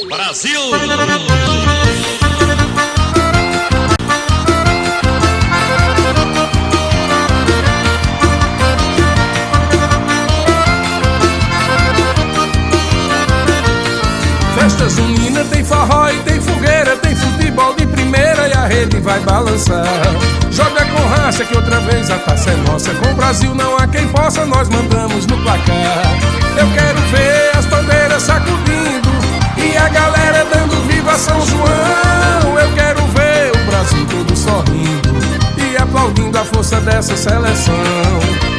Brasil! Festa junina tem forró e tem fogueira, tem futebol de primeira e a rede vai balançar. Joga com raça que outra vez a taça é nossa. Com o Brasil não há quem possa, nós mandamos no placar. Eu quero ver as bandeiras sacudindo e a galera dando viva São João. Eu quero ver o Brasil todo sorrindo e aplaudindo a força dessa seleção.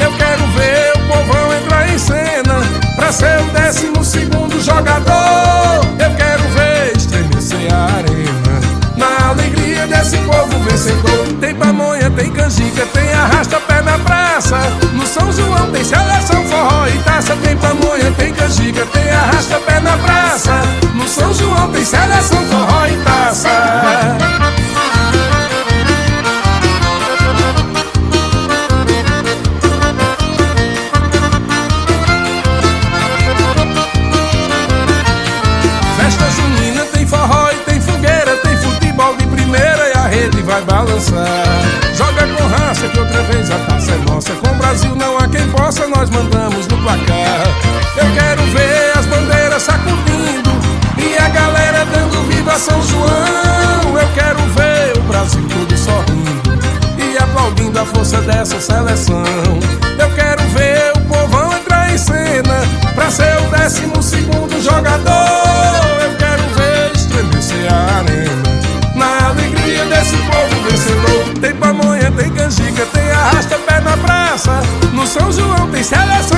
Eu quero ver o povão entrar em cena pra ser o 12º jogador. Eu quero ver estremecer a arena na alegria desse povo vencedor. Tem pamonha, tem canjica, tem arrasta-pé na praça. No São João tem seleção, forró e taça. Tem pamonha, tem canjica, tem arrasta-pé na praça. No São João tem seleção, forró e taça. Festa junina tem forró e tem fogueira, tem futebol de primeira e a rede vai balançar. Joga com raça que outra vez a taça é nossa. Com o Brasil não há quem possa, nós mandamos no placar. Eu quero ver as bandeiras sacudindo e a galera dando viva São João. Eu quero ver o Brasil todo sorrindo e aplaudindo a força dessa seleção. Eu quero ver o povão entrar em cena pra ser o 12º jogador. Eu quero ver estremecer a arena na alegria desse povo vencedor. Tem pamonha, tem canjica, tem arrasta-pé na praça. No São João tem seleção,